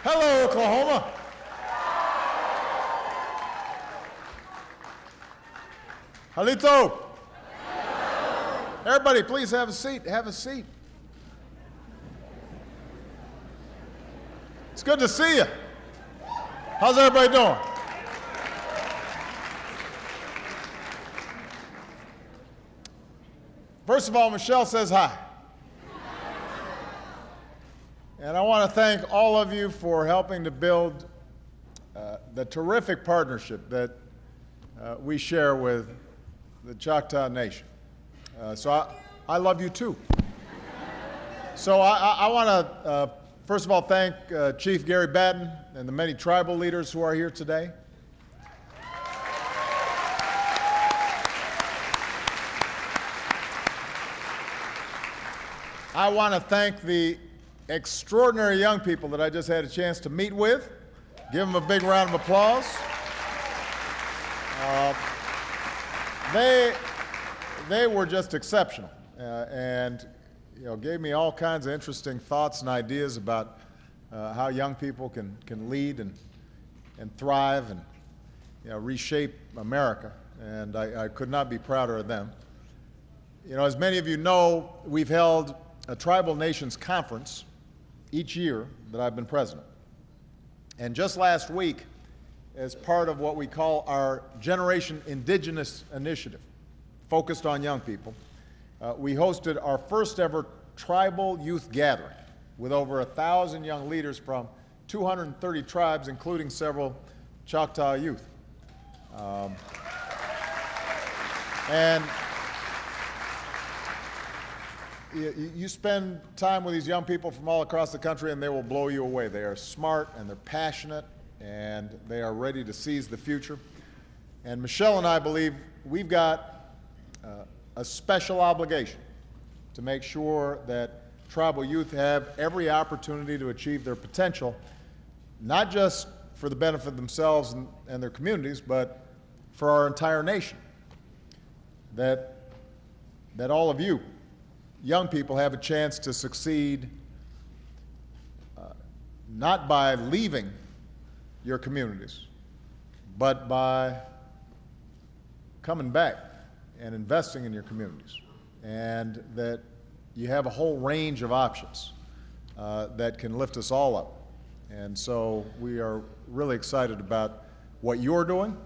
Hello, Oklahoma. Halito. Everybody, please have a seat. Have a seat. It's good to see you. How's everybody doing? First of all, Michelle says hi. And I want to thank all of you for helping to build the terrific partnership that we share with the Choctaw Nation. So I love you too. So I want to, first of all, thank Chief Gary Batten and the many tribal leaders who are here today. I want to thank the extraordinary young people that I just had a chance to meet with. Give them a big round of applause. They were just exceptional and gave me all kinds of interesting thoughts and ideas about how young people can lead and thrive and reshape America. And I could not be prouder of them. As many of you know, we've held a Tribal Nations Conference each year that I've been president. And just last week, as part of what we call our Generation Indigenous Initiative, focused on young people, we hosted our first ever tribal youth gathering with over 1,000 young leaders from 230 tribes, including several Choctaw youth. And you spend time with these young people from all across the country and they will blow you away. They are smart and they're passionate and they are ready to seize the future. And Michelle and I believe we've got a special obligation to make sure that tribal youth have every opportunity to achieve their potential, not just for the benefit of themselves and their communities, but for our entire nation. That all of you, young people, have a chance to succeed not by leaving your communities, but by coming back and investing in your communities, and that you have a whole range of options that can lift us all up. And so we are really excited about what you're doing,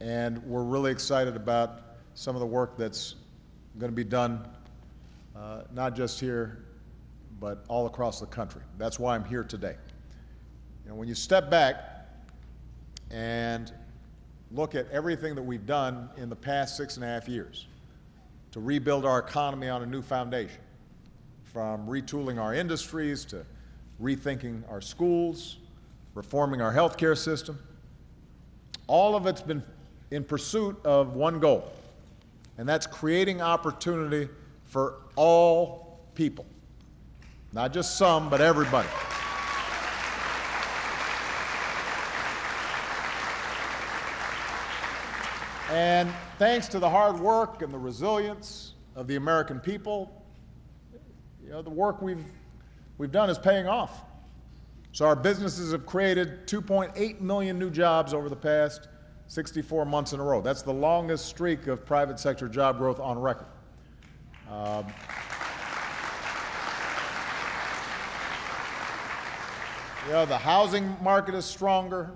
and we're really excited about some of the work that's going to be done not just here, but all across the country. That's why I'm here today. When you step back and look at everything that we've done in the past 6.5 years to rebuild our economy on a new foundation, from retooling our industries to rethinking our schools, reforming our healthcare system, all of it's been in pursuit of one goal, and that's creating opportunity for all people. Not just some, but everybody. And thanks to the hard work and the resilience of the American people, the work we've done is paying off. So our businesses have created 2.8 million new jobs over the past 64 months in a row. That's the longest streak of private sector job growth on record. The housing market is stronger.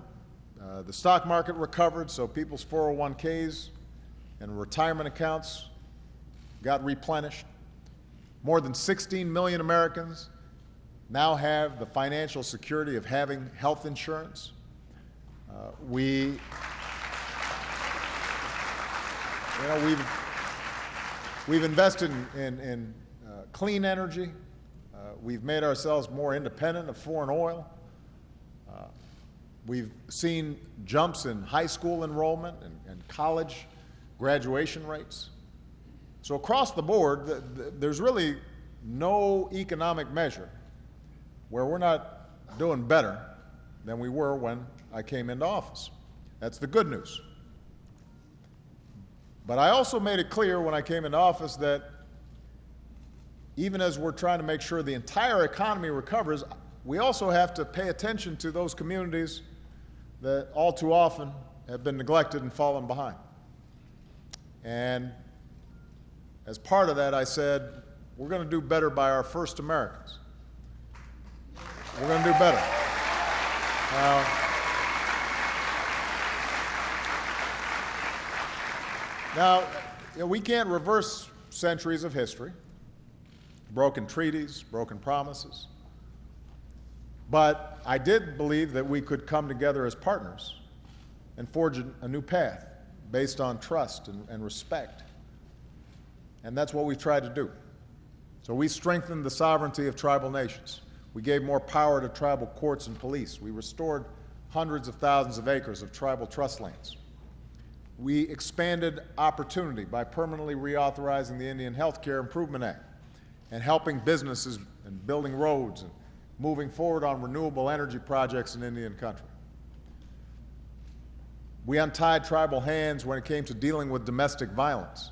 The stock market recovered, so people's 401ks and retirement accounts got replenished. More than 16 million Americans now have the financial security of having health insurance. We've invested in clean energy. We've made ourselves more independent of foreign oil. We've seen jumps in high school enrollment and college graduation rates. So across the board, there's really no economic measure where we're not doing better than we were when I came into office. That's the good news. But I also made it clear when I came into office that even as we're trying to make sure the entire economy recovers, we also have to pay attention to those communities that all too often have been neglected and fallen behind. And as part of that, I said, we're going to do better by our first Americans. We're going to do better. Now, we can't reverse centuries of history, broken treaties, broken promises. But I did believe that we could come together as partners and forge a new path based on trust and respect. And that's what we've tried to do. So we strengthened the sovereignty of tribal nations. We gave more power to tribal courts and police. We restored hundreds of thousands of acres of tribal trust lands. We expanded opportunity by permanently reauthorizing the Indian Health Care Improvement Act and helping businesses and building roads and moving forward on renewable energy projects in Indian country. We untied tribal hands when it came to dealing with domestic violence,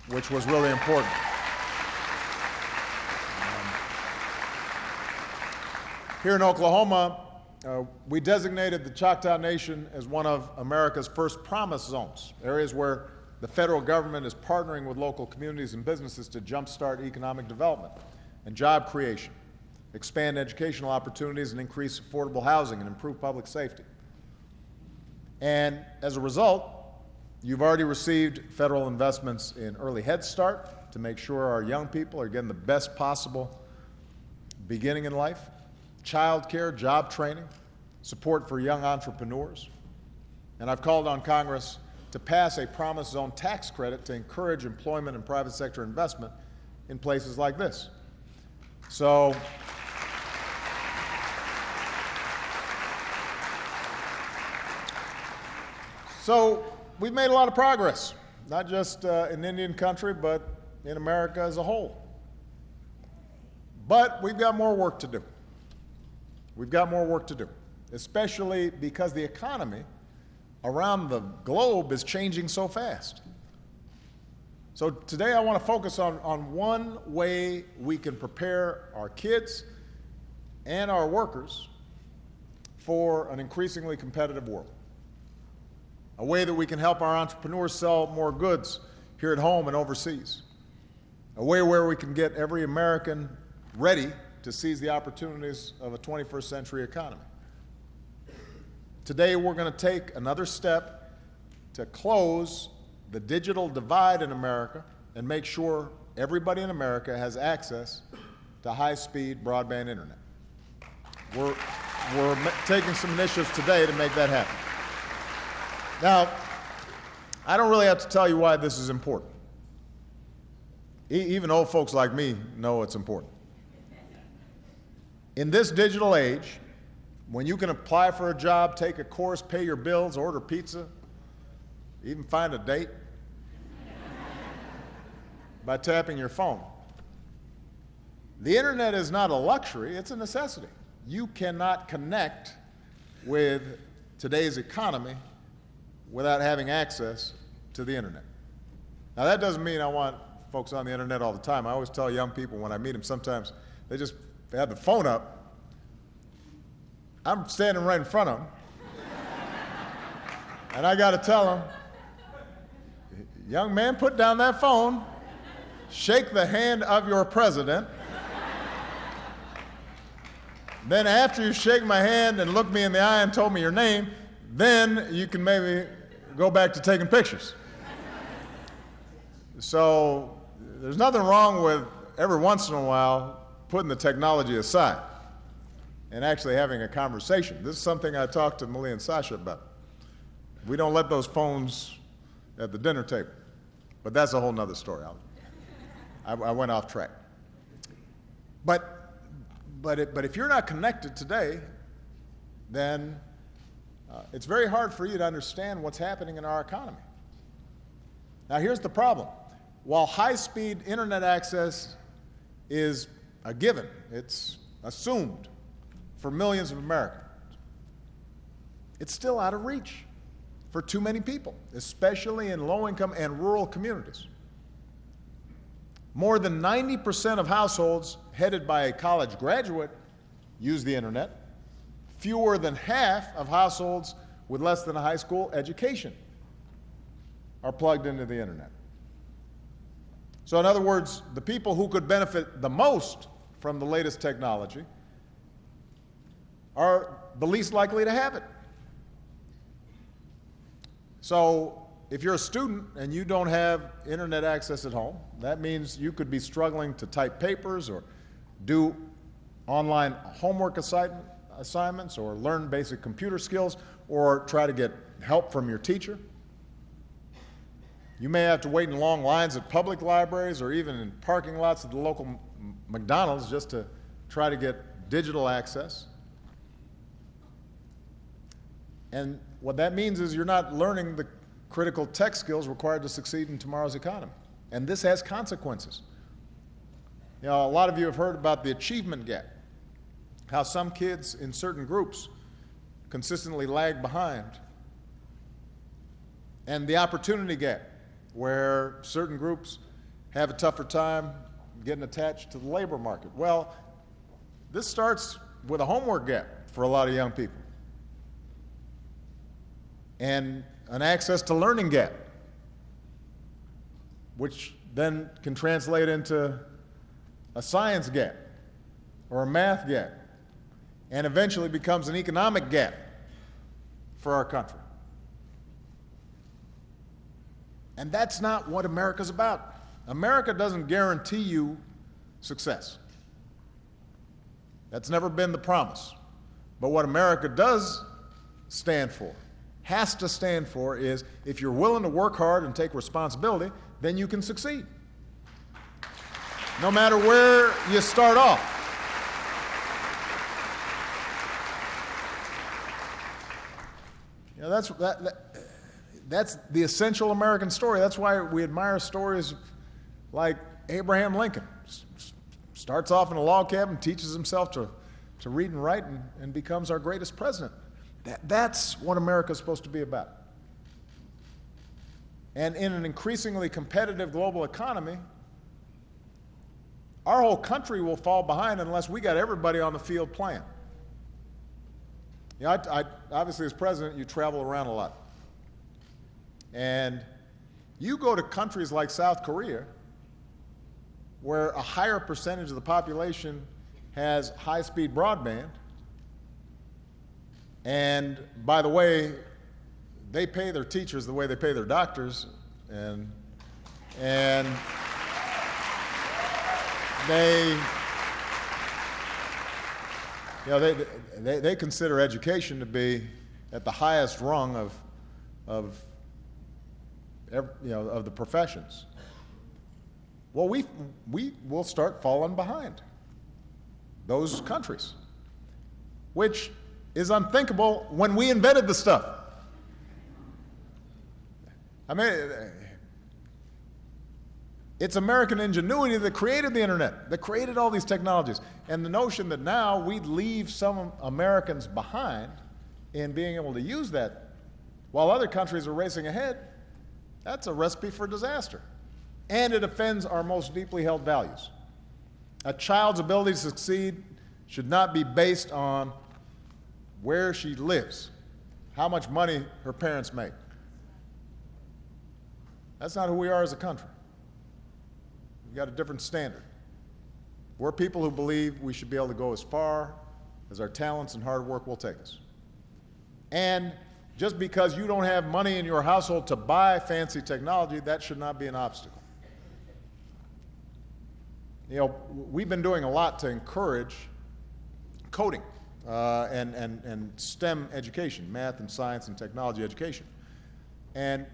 which was really important. Here in Oklahoma, we designated the Choctaw Nation as one of America's first promise zones, areas where the federal government is partnering with local communities and businesses to jumpstart economic development and job creation, expand educational opportunities, and increase affordable housing and improve public safety. And as a result, you've already received federal investments in early Head Start to make sure our young people are getting the best possible beginning in life, child care, job training, support for young entrepreneurs. And I've called on Congress to pass a Promise Zone tax credit to encourage employment and private sector investment in places like this. So we've made a lot of progress, not just in Indian country, but in America as a whole. But we've got more work to do. We've got more work to do, especially because the economy around the globe is changing so fast. So today I want to focus on one way we can prepare our kids and our workers for an increasingly competitive world. A way that we can help our entrepreneurs sell more goods here at home and overseas. A way where we can get every American ready to seize the opportunities of a 21st century economy. Today, we're going to take another step to close the digital divide in America and make sure everybody in America has access to high-speed broadband internet. We're taking some initiatives today to make that happen. Now, I don't really have to tell you why this is important. Even old folks like me know it's important. In this digital age, when you can apply for a job, take a course, pay your bills, order pizza, even find a date by tapping your phone, the internet is not a luxury, it's a necessity. You cannot connect with today's economy without having access to the internet. Now, that doesn't mean I want folks on the internet all the time. I always tell young people when I meet them, sometimes they have the phone up. I'm standing right in front of them. And I got to tell them, young man, put down that phone, shake the hand of your president. Then after you shake my hand and look me in the eye and told me your name, then you can maybe go back to taking pictures. So there's nothing wrong with every once in a while putting the technology aside and actually having a conversation. This is something I talked to Malia and Sasha about. We don't let those phones at the dinner table. But that's a whole nother story. I went off track. But if you're not connected today, then it's very hard for you to understand what's happening in our economy. Now, here's the problem. While high-speed internet access is a given, it's assumed for millions of Americans, it's still out of reach for too many people, especially in low-income and rural communities. More than 90% of households headed by a college graduate use the internet. Fewer than half of households with less than a high school education are plugged into the internet. So in other words, the people who could benefit the most from the latest technology are the least likely to have it. So if you're a student and you don't have internet access at home, that means you could be struggling to type papers or do online homework assignments or learn basic computer skills or try to get help from your teacher. You may have to wait in long lines at public libraries or even in parking lots at the local McDonald's just to try to get digital access. And what that means is you're not learning the critical tech skills required to succeed in tomorrow's economy. And this has consequences. You know, a lot of you have heard about the achievement gap, how some kids in certain groups consistently lag behind, and the opportunity gap, where certain groups have a tougher time getting attached to the labor market. Well, this starts with a homework gap for a lot of young people, and an access to learning gap, which then can translate into a science gap or a math gap, and eventually becomes an economic gap for our country. And that's not what America's about. America doesn't guarantee you success. That's never been the promise. But what America does stand for, has to stand for, is if you're willing to work hard and take responsibility, then you can succeed. No matter where you start off. You know, that's the essential American story. That's why we admire stories like Abraham Lincoln. Starts off in a log cabin, teaches himself to read and write, and becomes our greatest president. That's what America's supposed to be about. And in an increasingly competitive global economy, our whole country will fall behind unless we got everybody on the field playing. You know, I obviously, as president, you travel around a lot. And you go to countries like South Korea, where a higher percentage of the population has high-speed broadband, and by the way, they pay their teachers the way they pay their doctors, and they, you know, they consider education to be at the highest rung of the professions. Well, we will start falling behind those countries, which is unthinkable when we invented the stuff. I mean, it's American ingenuity that created the internet, that created all these technologies. And the notion that now we'd leave some Americans behind in being able to use that while other countries are racing ahead, that's a recipe for disaster. And it offends our most deeply held values. A child's ability to succeed should not be based on where she lives, how much money her parents make. That's not who we are as a country. We've got a different standard. We're people who believe we should be able to go as far as our talents and hard work will take us. And just because you don't have money in your household to buy fancy technology, that should not be an obstacle. You know, we've been doing a lot to encourage coding and STEM education, math and science and technology education. And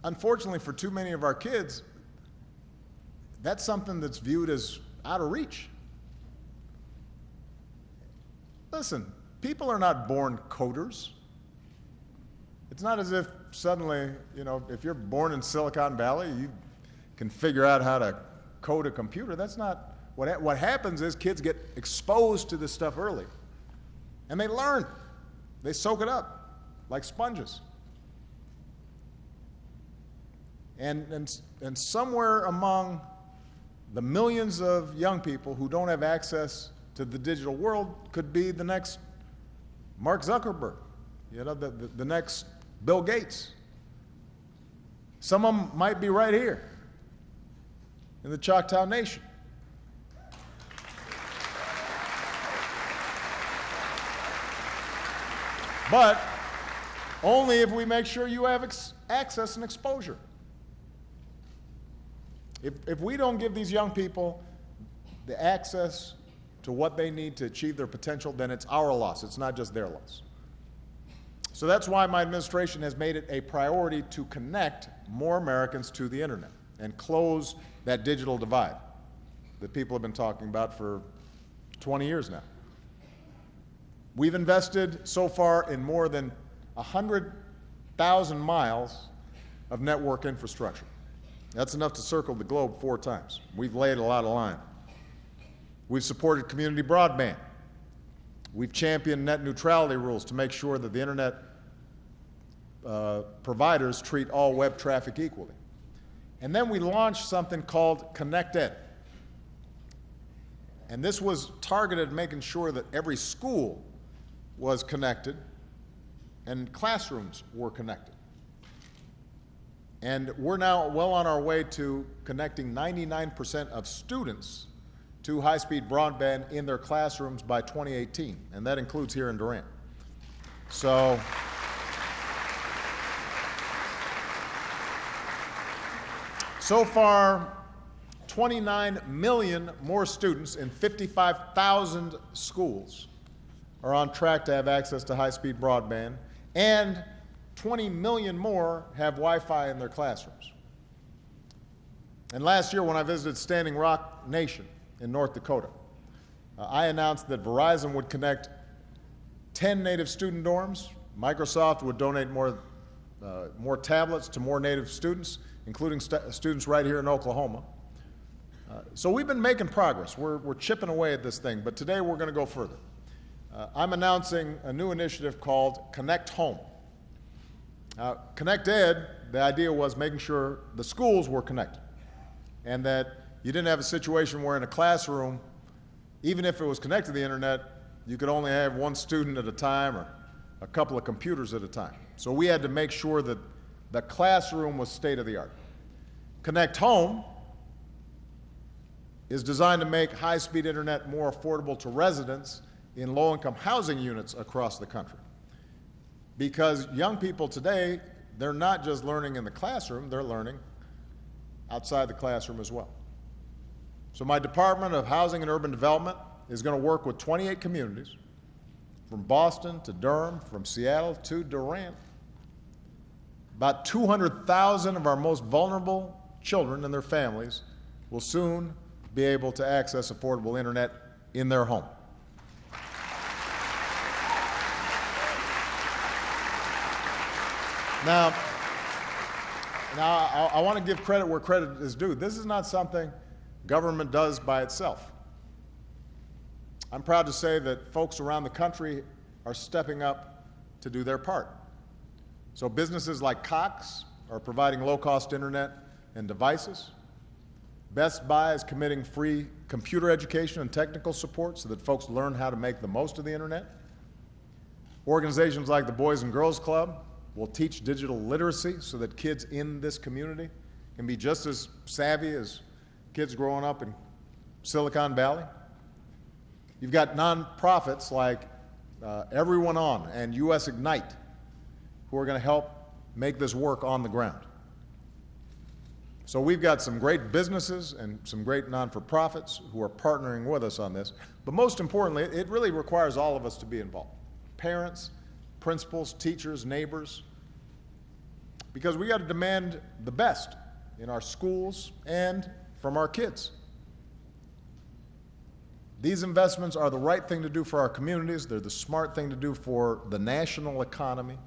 unfortunately for too many of our kids, that's something that's viewed as out of reach. Listen, people are not born coders. It's not as if suddenly, you know, if you're born in Silicon Valley, you can figure out how to code a computer. That's not what happens. Is kids get exposed to this stuff early, and they learn. They soak it up like sponges. And somewhere among the millions of young people who don't have access to the digital world could be the next Mark Zuckerberg, the next Bill Gates. Some of them might be right here in the Choctaw Nation. But only if we make sure you have access and exposure. If we don't give these young people the access to what they need to achieve their potential, then it's our loss. It's not just their loss. So that's why my administration has made it a priority to connect more Americans to the internet and close that digital divide that people have been talking about for 20 years now. We've invested so far in more than 100,000 miles of network infrastructure. That's enough to circle the globe 4 times. We've laid a lot of line. We've supported community broadband. We've championed net neutrality rules to make sure that the internet providers treat all web traffic equally. And then we launched something called ConnectEd. And this was targeted at making sure that every school was connected and classrooms were connected. And we're now well on our way to connecting 99% of students to high-speed broadband in their classrooms by 2018, and that includes here in Durant. So far, 29 million more students in 55,000 schools are on track to have access to high-speed broadband, and 20 million more have Wi-Fi in their classrooms. And last year, when I visited Standing Rock Nation in North Dakota, I announced that Verizon would connect 10 native student dorms. Microsoft would donate more tablets to more native students, including students right here in Oklahoma. So we've been making progress. We're chipping away at this thing, but today we're going to go further. I'm announcing a new initiative called ConnectHome. ConnectEd, the idea was making sure the schools were connected and that you didn't have a situation where in a classroom, even if it was connected to the internet, you could only have one student at a time or a couple of computers at a time. So we had to make sure that the classroom was state-of-the-art. ConnectHome is designed to make high-speed internet more affordable to residents in low-income housing units across the country. Because young people today, they're not just learning in the classroom, they're learning outside the classroom as well. So my Department of Housing and Urban Development is going to work with 28 communities, from Boston to Durham, from Seattle to Durant. About 200,000 of our most vulnerable children and their families will soon be able to access affordable internet in their home. Now, I want to give credit where credit is due. This is not something government does by itself. I'm proud to say that folks around the country are stepping up to do their part. So businesses like Cox are providing low-cost internet and devices. Best Buy is committing free computer education and technical support so that folks learn how to make the most of the internet. Organizations like the Boys and Girls Club will teach digital literacy so that kids in this community can be just as savvy as kids growing up in Silicon Valley. You've got nonprofits like Everyone On and US Ignite who are going to help make this work on the ground. So we've got some great businesses and some great non-for-profits who are partnering with us on this. But most importantly, it really requires all of us to be involved. Parents, principals, teachers, neighbors, because we got to demand the best in our schools and from our kids. These investments are the right thing to do for our communities. They're the smart thing to do for the national economy.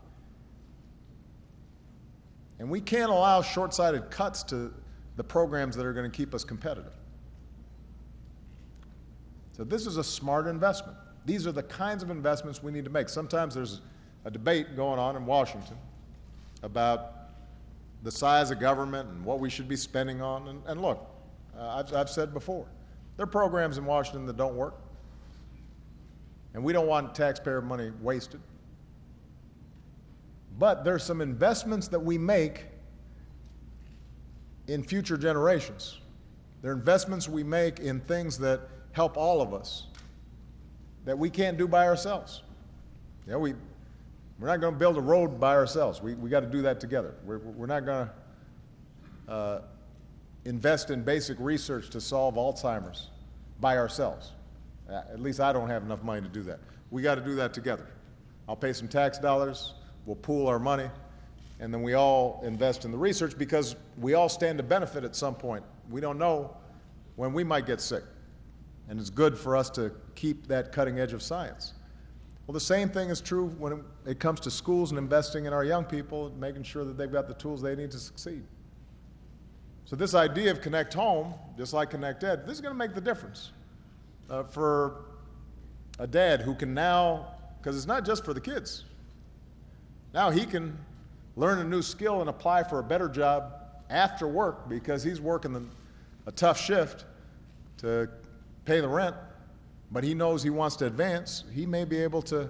And we can't allow short-sighted cuts to the programs that are going to keep us competitive. So this is a smart investment. These are the kinds of investments we need to make. Sometimes there's a debate going on in Washington about the size of government and what we should be spending on. And look, I've said before, there are programs in Washington that don't work. And we don't want taxpayer money wasted. But there's some investments that we make in future generations. They're investments we make in things that help all of us that we can't do by ourselves. You know, we're not going to build a road by ourselves. We got to do that together. We're not going to invest in basic research to solve Alzheimer's by ourselves. At least I don't have enough money to do that. We got to do that together. I'll pay some tax dollars, we'll pool our money, and then we all invest in the research because we all stand to benefit at some point. We don't know when we might get sick, and it's good for us to keep that cutting edge of science. Well, the same thing is true when it comes to schools and investing in our young people, making sure that they've got the tools they need to succeed. So this idea of ConnectHome, just like ConnectEd, this is going to make the difference for a dad who can now, because it's not just for the kids. Now he can learn a new skill and apply for a better job after work because he's working a tough shift to pay the rent, but he knows he wants to advance. He may be able to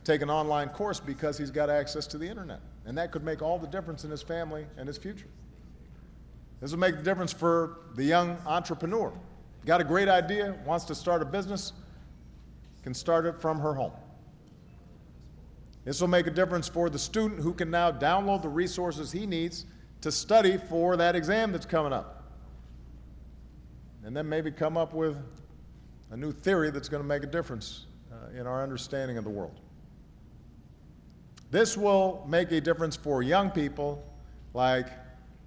take an online course because he's got access to the internet, and that could make all the difference in his family and his future. This will make the difference for the young entrepreneur. Got a great idea, wants to start a business, can start it from her home. This will make a difference for the student who can now download the resources he needs to study for that exam that's coming up. And then maybe come up with a new theory that's going to make a difference in our understanding of the world. This will make a difference for young people like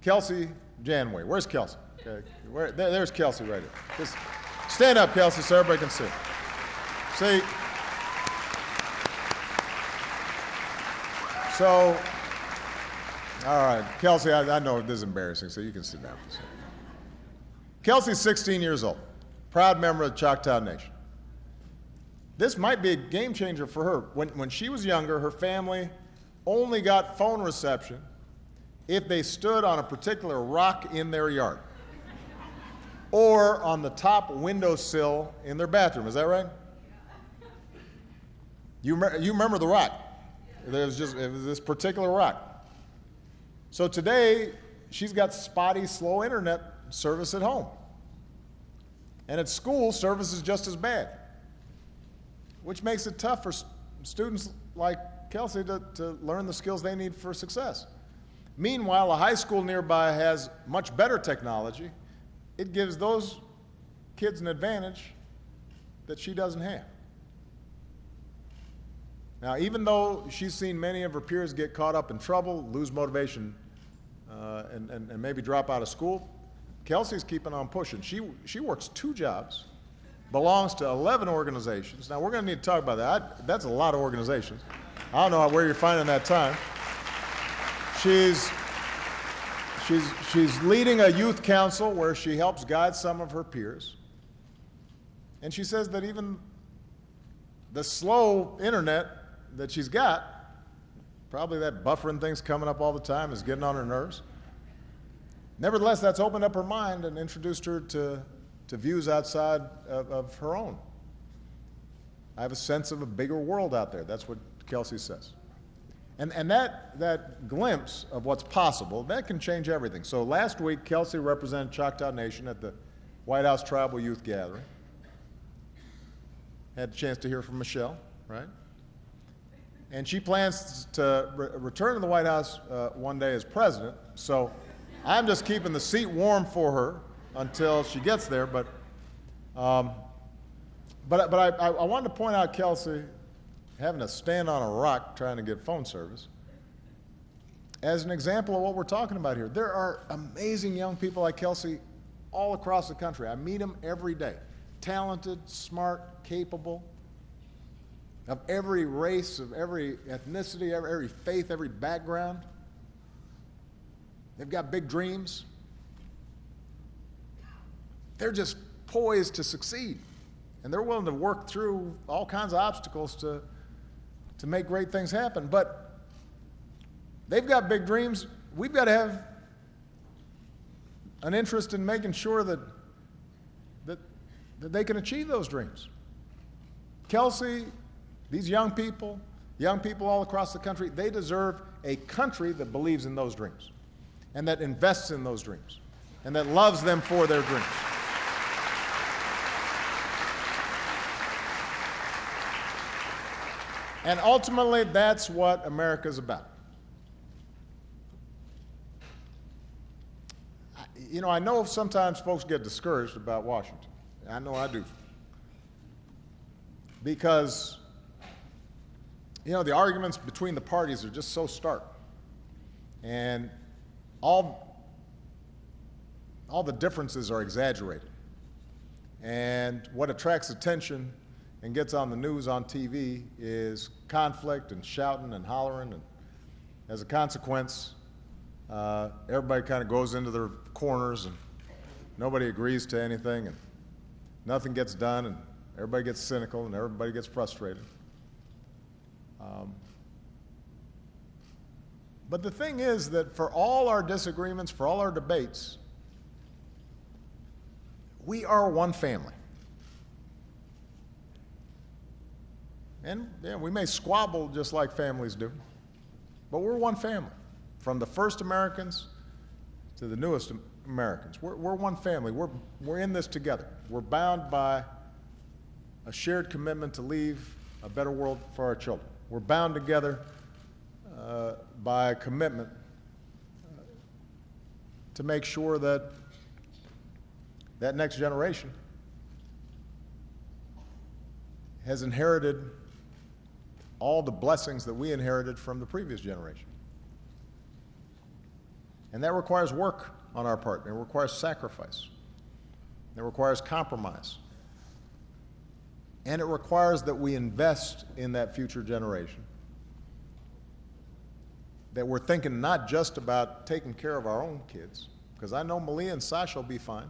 Kelsey Janway. Where's Kelsey? Okay. There's Kelsey right here. Just stand up, Kelsey, so everybody can see. See? So, all right, Kelsey, I know this is embarrassing, so you can sit down for a second. Kelsey's 16 years old, proud member of the Choctaw Nation. This might be a game changer for her. When she was younger, her family only got phone reception if they stood on a particular rock in their yard or on the top windowsill in their bathroom. Is that right? You remember the rock. It was this particular rock. So today, she's got spotty, slow internet service at home. And at school, service is just as bad, which makes it tough for students like Kelsey to learn the skills they need for success. Meanwhile, a high school nearby has much better technology. It gives those kids an advantage that she doesn't have. Now, even though she's seen many of her peers get caught up in trouble, lose motivation, and maybe drop out of school, Kelsey's keeping on pushing. She works 2 jobs, belongs to 11 organizations. Now, we're going to need to talk about that. That's a lot of organizations. I don't know where you're finding that time. She's leading a youth council where she helps guide some of her peers. And she says that even the slow internet that she's got, probably that buffering thing's coming up all the time, is getting on her nerves. Nevertheless, that's opened up her mind and introduced her to views outside of her own. I have a sense of a bigger world out there. That's what Kelsey says. And that glimpse of what's possible, that can change everything. So last week, Kelsey represented Choctaw Nation at the White House Tribal Youth Gathering. Had a chance to hear from Michelle, right? And she plans to return to the White House one day as president. So I'm just keeping the seat warm for her until she gets there. But I wanted to point out Kelsey having to stand on a rock trying to get phone service as an example of what we're talking about here. There are amazing young people like Kelsey all across the country. I meet them every day. Talented, smart, capable, of every race, of every ethnicity, every faith, every background. They've got big dreams. They're just poised to succeed. And they're willing to work through all kinds of obstacles to make great things happen. But they've got big dreams. We've got to have an interest in making sure that they can achieve those dreams. Kelsey These young people all across the country, they deserve a country that believes in those dreams and that invests in those dreams and that loves them for their dreams. And ultimately, that's what America's about. You know, I know sometimes folks get discouraged about Washington. I know I do. Because, you know, the arguments between the parties are just so stark. And all the differences are exaggerated. And what attracts attention and gets on the news on TV is conflict and shouting and hollering. And as a consequence, everybody kind of goes into their corners and nobody agrees to anything and nothing gets done and everybody gets cynical and everybody gets frustrated. But the thing is that for all our disagreements, for all our debates, we are one family. And yeah, we may squabble just like families do, but we're one family. From the first Americans to the newest Americans, we're one family. We're in this together. We're bound by a shared commitment to leave a better world for our children. We're bound together by a commitment to make sure that that next generation has inherited all the blessings that we inherited from the previous generation. And that requires work on our part. It requires sacrifice. It requires compromise. And it requires that we invest in that future generation. That we're thinking not just about taking care of our own kids, because I know Malia and Sasha will be fine.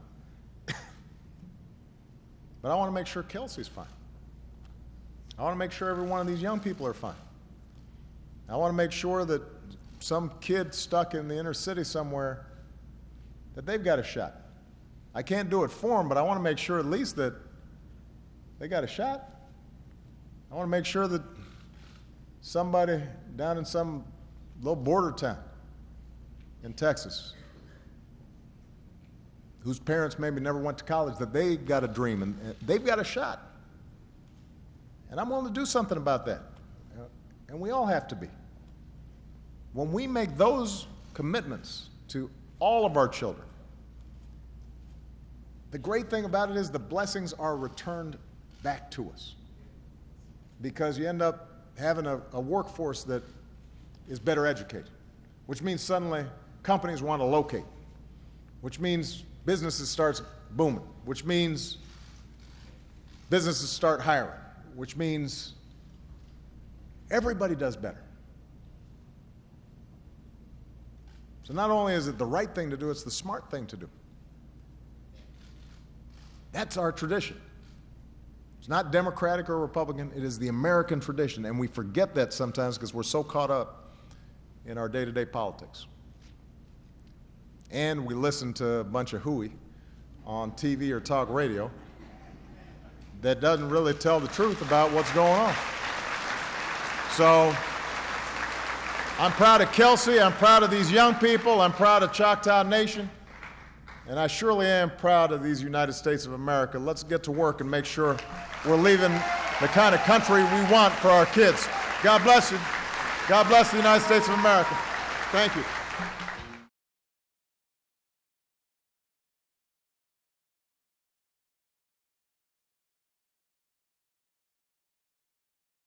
But I want to make sure Kelsey's fine. I want to make sure every one of these young people are fine. I want to make sure that some kid stuck in the inner city somewhere, that they've got a shot. I can't do it for them, but I want to make sure at least that they got a shot. I want to make sure that somebody down in some little border town in Texas, whose parents maybe never went to college, that they got a dream and they've got a shot. And I'm willing to do something about that. And we all have to be. When we make those commitments to all of our children, the great thing about it is the blessings are returned back to us. Because you end up having a workforce that is better educated, which means suddenly companies want to locate, which means businesses start booming, which means businesses start hiring, which means everybody does better. So not only is it the right thing to do, it's the smart thing to do. That's our tradition. It's not Democratic or Republican, it is the American tradition, and we forget that sometimes because we're so caught up in our day-to-day politics. And we listen to a bunch of hooey on TV or talk radio that doesn't really tell the truth about what's going on. So I'm proud of Kelsey, I'm proud of these young people, I'm proud of Choctaw Nation, and I surely am proud of these United States of America. Let's get to work and make sure we're leaving the kind of country we want for our kids. God bless you. God bless the United States of America. Thank you.